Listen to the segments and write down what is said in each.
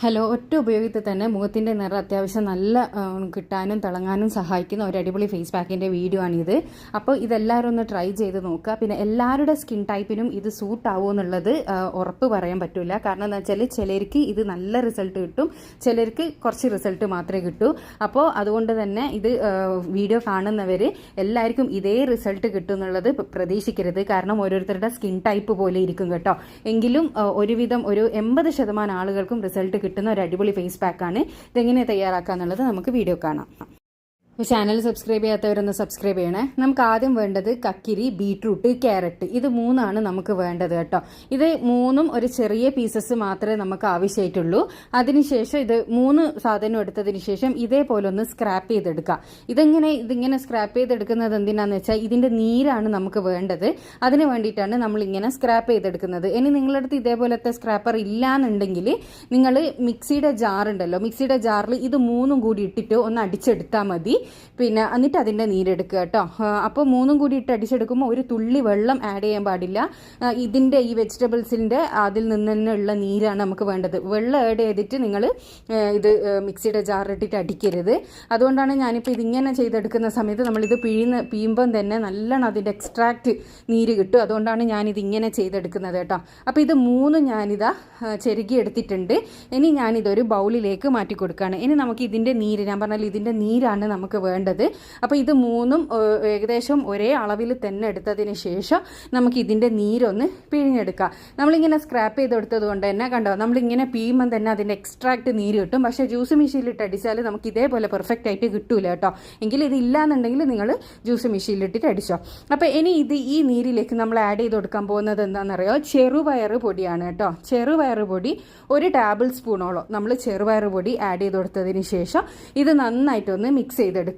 Hello, ഒറ്റ ഉപയോഗത്തിൽ തന്നെ മുഖത്തിൻ്റെ നിറം അത്യാവശ്യം നല്ല കിട്ടാനും തിളങ്ങാനും സഹായിക്കുന്ന ഒരു അടിപൊളി ഫേസ് പാക്കിൻ്റെ വീഡിയോ ആണിത്. അപ്പോൾ ഇതെല്ലാവരും ഒന്ന് ട്രൈ ചെയ്ത് നോക്കുക. പിന്നെ എല്ലാവരുടെ സ്കിൻ ടൈപ്പിനും ഇത് സൂട്ട് ആവുമോ എന്നുള്ളത് ഉറപ്പ് പറയാൻ പറ്റില്ല. കാരണം എന്താ വെച്ചാൽ ചിലർക്ക് ഇത് നല്ല റിസൾട്ട് കിട്ടും, ചിലർക്ക് കുറച്ച് റിസൾട്ട് മാത്രമേ കിട്ടൂ. അപ്പോൾ അതുകൊണ്ട് തന്നെ ഇത് വീഡിയോ കാണുന്നവർ എല്ലാവർക്കും ഇതേ റിസൾട്ട് കിട്ടും എന്നുള്ളത് പ്രതീക്ഷിക്കരുത്. കാരണം ഓരോരുത്തരുടെ സ്കിൻ ടൈപ്പ് പോലെ ഇരിക്കും കേട്ടോ. എങ്കിലും ഒരുവിധം ഒരു 80% ആളുകൾക്കും റിസൾട്ട് കിട്ടുന്ന ഒരു അടിപൊളി ഫേസ് പാക്കാണ്. ഇതെങ്ങനെ തയ്യാറാക്കുക എന്നുള്ളത് നമുക്ക് വീഡിയോ കാണാം. അപ്പോൾ ചാനൽ സബ്സ്ക്രൈബ് ചെയ്യാത്തവരൊന്ന് സബ്സ്ക്രൈബ് ചെയ്യണേ. നമുക്ക് ആദ്യം വേണ്ടത് കക്കിരി, ബീട്രൂട്ട്, ക്യാരറ്റ്, ഇത് മൂന്നാണ് നമുക്ക് വേണ്ടത് കേട്ടോ. ഇത് മൂന്നും ഒരു ചെറിയ പീസസ് മാത്രമേ നമുക്ക് ആവശ്യമായിട്ടുള്ളൂ. അതിനുശേഷം ഇത് 3 സാധനം എടുത്തതിന് ശേഷം ഇതേപോലെ ഒന്ന് സ്ക്രാപ്പ് ചെയ്തെടുക്കുക. ഇതിങ്ങനെ സ്ക്രാപ്പ് ചെയ്തെടുക്കുന്നത് എന്തിനാന്ന് വെച്ചാൽ ഇതിൻ്റെ നീരാണ് നമുക്ക് വേണ്ടത്. അതിന് വേണ്ടിയിട്ടാണ് നമ്മളിങ്ങനെ സ്ക്രാപ്പ് ചെയ്തെടുക്കുന്നത്. ഇനി നിങ്ങളുടെ അടുത്ത് ഇതേപോലത്തെ സ്ക്രാപ്പർ ഇല്ലാന്നുണ്ടെങ്കിൽ നിങ്ങൾ മിക്സിയുടെ ജാറുണ്ടല്ലോ, മിക്സിയുടെ ജാറിൽ ഇത് 3 കൂടി ഇട്ടിട്ട് ഒന്ന് അടിച്ചെടുത്താൽ മതി. പിന്നെ എന്നിട്ട് അതിൻ്റെ നീരെടുക്കുക കേട്ടോ. അപ്പോൾ 3 കൂടി ഇട്ട് അടിച്ചെടുക്കുമ്പോൾ ഒരു തുള്ളി വെള്ളം ആഡ് ചെയ്യാൻ പാടില്ല. ഇതിൻ്റെ ഈ വെജിറ്റബിൾസിൻ്റെ അതിൽ നിന്ന് തന്നെയുള്ള നീരാണ് നമുക്ക് വേണ്ടത്. വെള്ളം ആഡ് ചെയ്തിട്ട് നിങ്ങൾ ഇത് മിക്സിയുടെ ജാറിട്ടിട്ട് അടിക്കരുത്. അതുകൊണ്ടാണ് ഞാനിപ്പോൾ ഇതിങ്ങനെ ചെയ്തെടുക്കുന്ന സമയത്ത് നമ്മളിത് പിഴിയുമ്പം തന്നെ നല്ലോണം അതിൻ്റെ എക്സ്ട്രാക്റ്റ് നീര് കിട്ടും. അതുകൊണ്ടാണ് ഞാനിതിങ്ങനെ ചെയ്തെടുക്കുന്നത് കേട്ടോ. അപ്പോൾ ഇത് 3 ഞാനിതാ ചെറുകി എടുത്തിട്ടുണ്ട്. ഇനി ഞാനിതൊരു ബൗളിലേക്ക് മാറ്റി കൊടുക്കുകയാണ്. ഇനി നമുക്ക് ഇതിൻ്റെ നീര്, ഞാൻ പറഞ്ഞാൽ ഇതിൻ്റെ നീരാണ് നമുക്ക് വേണ്ടത്. അപ്പോൾ ഇത് 3ഉം ഏകദേശം ഒരേ അളവിൽ തന്നെ എടുത്തതിന് ശേഷം നമുക്ക് ഇതിൻ്റെ നീരൊന്ന് പിഴിഞ്ഞെടുക്കാം. നമ്മളിങ്ങനെ സ്ക്രാപ്പ് ചെയ്തെടുത്തത് കൊണ്ട് തന്നെ കണ്ടോ, നമ്മളിങ്ങനെ പിഴിയുമ്പം തന്നെ അതിൻ്റെ എക്സ്ട്രാക്റ്റ് നീര് കിട്ടും. പക്ഷേ ജ്യൂസ് മെഷീനിലിട്ട് അടിച്ചാൽ നമുക്ക് ഇതേപോലെ പെർഫെക്റ്റ് ആയിട്ട് കിട്ടൂല കേട്ടോ. എങ്കിൽ ഇതില്ലാന്നുണ്ടെങ്കിൽ നിങ്ങൾ ജ്യൂസ് മെഷീനിലിട്ടിട്ട് അടിച്ചോ. അപ്പോൾ ഇനി ഈ നീരിലേക്ക് നമ്മൾ ആഡ് ചെയ്ത് കൊടുക്കാൻ പോകുന്നത് എന്താണെന്നറിയോ, ചെറുപയർ പൊടിയാണ് കേട്ടോ. ചെറുപയർ പൊടി 1 ടേബിൾ സ്പൂണോളം നമ്മൾ ചെറുപയർ പൊടി ആഡ് ചെയ്ത് കൊടുത്തതിന് ശേഷം ഇത് നന്നായിട്ടൊന്ന് മിക്സ് ചെയ്തെടുക്കുക.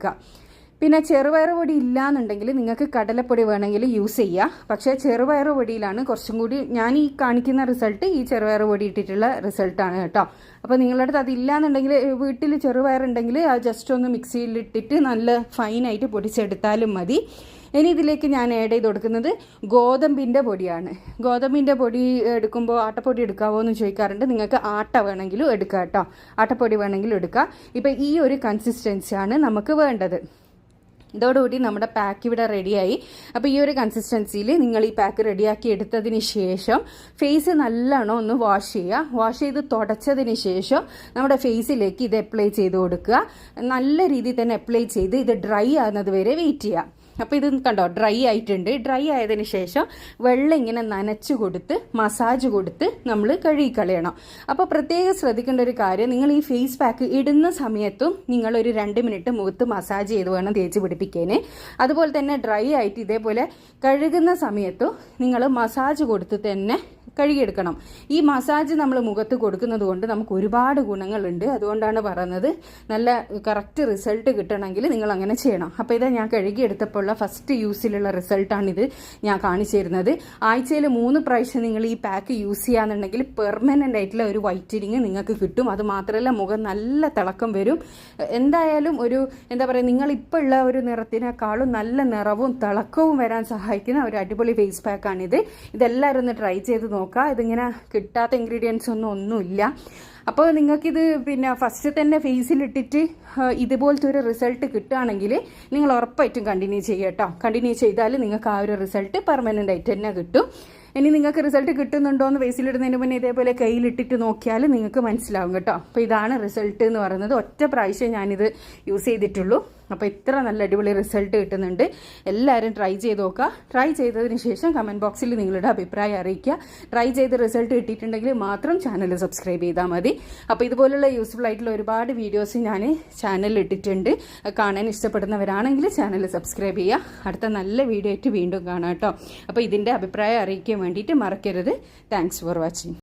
പിന്നെ ചെറുപയർ പൊടി ഇല്ലാന്നുണ്ടെങ്കിൽ നിങ്ങൾക്ക് കടലപ്പൊടി വേണമെങ്കിൽ യൂസ് ചെയ്യുക. പക്ഷേ ചെറുപയർ പൊടിയിലാണ് കുറച്ചും കൂടി ഞാൻ ഈ കാണിക്കുന്ന റിസൾട്ട് ഈ ചെറുപയർ പൊടി ഇട്ടിട്ടുള്ള റിസൾട്ടാണ് കേട്ടോ. അപ്പോൾ നിങ്ങളുടെ അടുത്ത് അതില്ലാന്നുണ്ടെങ്കിൽ വീട്ടിൽ ചെറുപയറുണ്ടെങ്കിൽ അത് ജസ്റ്റ് ഒന്ന് മിക്സിയിലിട്ടിട്ട് നല്ല ഫൈനായിട്ട് പൊടിച്ചെടുത്താലും മതി. ഇനി ഇതിലേക്ക് ഞാൻ ആഡ് ചെയ്ത് കൊടുക്കുന്നത് ഗോതമ്പിൻ്റെ പൊടിയാണ്. ഗോതമ്പിൻ്റെ പൊടി എടുക്കുമ്പോൾ ആട്ടപ്പൊടി എടുക്കാവോ എന്ന് ചോദിക്കാറുണ്ട്. നിങ്ങൾക്ക് ആട്ട വേണമെങ്കിലും എടുക്കാം കേട്ടോ, ആട്ടപ്പൊടി വേണമെങ്കിലും എടുക്കാം. ഇപ്പം ഈ ഒരു കൺസിസ്റ്റൻസിയാണ് നമുക്ക് വേണ്ടത്. ഇതോടുകൂടി നമ്മുടെ പാക്ക് ഇവിടെ റെഡിയായി. അപ്പോൾ ഈ ഒരു കൺസിസ്റ്റൻസിയിൽ നിങ്ങൾ ഈ പാക്ക് റെഡിയാക്കി എടുത്തതിന് ശേഷം ഫേസ് നല്ലോണം ഒന്ന് വാഷ് ചെയ്യുക. വാഷ് ചെയ്ത് തുടച്ചതിന് ശേഷം നമ്മുടെ ഫേസിലേക്ക് ഇത് അപ്ലൈ ചെയ്ത് കൊടുക്കുക. നല്ല രീതിയിൽ തന്നെ അപ്ലൈ ചെയ്ത് ഇത് ഡ്രൈ ആകുന്നത് വരെ വെയിറ്റ് ചെയ്യുക. അപ്പോൾ ഇത് കണ്ടോ, ഡ്രൈ ആയിട്ടുണ്ട്. ഡ്രൈ ആയതിനു ശേഷം വെള്ളം ഇങ്ങനെ നനച്ച് കൊടുത്ത് മസാജ് കൊടുത്ത് നമ്മൾ കഴുകിക്കളയണം. അപ്പോൾ പ്രത്യേകം ശ്രദ്ധിക്കേണ്ട ഒരു കാര്യം, നിങ്ങൾ ഈ ഫേസ് പാക്ക് ഇടുന്ന സമയത്തും നിങ്ങളൊരു 2 മിനിറ്റ് മുഖത്ത് മസാജ് ചെയ്ത് വേണം തേച്ച് പിടിപ്പിക്കാൻ. അതുപോലെ തന്നെ ഡ്രൈ ആയിട്ട് ഇതേപോലെ കഴുകുന്ന സമയത്തും നിങ്ങൾ മസാജ് കൊടുത്ത് തന്നെ കഴുകിയെടുക്കണം. ഈ മസാജ് നമ്മൾ മുഖത്ത് കൊടുക്കുന്നത് കൊണ്ട് നമുക്ക് ഒരുപാട് ഗുണങ്ങളുണ്ട്. അതുകൊണ്ടാണ് പറയുന്നത്, നല്ല കറക്റ്റ് റിസൾട്ട് കിട്ടണമെങ്കിൽ നിങ്ങൾ അങ്ങനെ ചെയ്യണം. അപ്പോൾ ഇതാ ഞാൻ കഴുകിയെടുത്തപ്പോൾ ഫസ്റ്റ് യൂസിലുള്ള റിസൾട്ടാണിത് ഞാൻ കാണിച്ചു തരുന്നത്. ആഴ്ചയിൽ 3 പ്രാവശ്യം നിങ്ങൾ ഈ പാക്ക് യൂസ് ചെയ്യാന്നുണ്ടെങ്കിൽ പെർമനൻ്റ് ആയിട്ടുള്ള ഒരു വൈറ്റനിങ് നിങ്ങൾക്ക് കിട്ടും. അത് മാത്രമല്ല മുഖം നല്ല തിളക്കം വരും. എന്തായാലും ഒരു എന്താ പറയുക, നിങ്ങളിപ്പോൾ ഉള്ള ഒരു നിറത്തിനേക്കാളും നല്ല നിറവും തിളക്കവും വരാൻ സഹായിക്കുന്ന ഒരു അടിപൊളി ഫേസ് പാക്കാണിത്. ഇതെല്ലാവരും ഒന്ന് ട്രൈ ചെയ്ത് നോക്കുക. ഇതിങ്ങനെ കിട്ടാത്ത ഇൻഗ്രീഡിയൻസ് ഒന്നുമില്ല. അപ്പോൾ നിങ്ങൾക്കിത് പിന്നെ ഫസ്റ്റ് തന്നെ ഫേസിലിട്ടിട്ട് ഇതുപോലത്തെ ഒരു റിസൾട്ട് കിട്ടുകയാണെങ്കിൽ നിങ്ങൾ ഉറപ്പായിട്ടും കണ്ടിന്യൂ ചെയ്യുക കേട്ടോ. കണ്ടിന്യൂ ചെയ്താൽ നിങ്ങൾക്ക് ആ ഒരു റിസൾട്ട് പെർമനൻ്റ് ആയിട്ട് തന്നെ കിട്ടും. ഇനി നിങ്ങൾക്ക് റിസൾട്ട് കിട്ടുന്നുണ്ടോ എന്ന് ഫേസിലിടുന്നതിന് മുന്നേ ഇതേപോലെ കയ്യിലിട്ടിട്ട് നോക്കിയാൽ നിങ്ങൾക്ക് മനസ്സിലാവും കേട്ടോ. അപ്പോൾ ഇതാണ് റിസൾട്ട് എന്ന് പറയുന്നത്. ഒറ്റ പ്രാവശ്യം ഞാനിത് യൂസ് ചെയ്തിട്ടുള്ളൂ. അപ്പോൾ ഇത്ര നല്ല അടിപൊളി റിസൾട്ട് കിട്ടുന്നുണ്ട്. എല്ലാവരും ട്രൈ ചെയ്ത് നോക്കുക. ട്രൈ ചെയ്തതിന് ശേഷം കമൻറ്റ് ബോക്സിൽ നിങ്ങളുടെ അഭിപ്രായം അറിയിക്കുക. ട്രൈ ചെയ്ത് റിസൾട്ട് കിട്ടിയിട്ടുണ്ടെങ്കിൽ മാത്രം ചാനൽ സബ്സ്ക്രൈബ് ചെയ്താൽ മതി. അപ്പോൾ ഇതുപോലുള്ള യൂസ്ഫുൾ ആയിട്ടുള്ള ഒരുപാട് വീഡിയോസ് ഞാൻ ചാനലിൽ ഇട്ടിട്ടുണ്ട്. കാണാൻ ഇഷ്ടപ്പെടുന്നവരാണെങ്കിൽ ചാനൽ സബ്സ്ക്രൈബ് ചെയ്യുക. അടുത്ത നല്ല വീഡിയോ ആയിട്ട് വീണ്ടും കാണാം കേട്ടോ. അപ്പോൾ ഇതിൻ്റെ അഭിപ്രായം അറിയിക്കാൻ വേണ്ടിയിട്ട് മറക്കരുത്. Thanks for watching.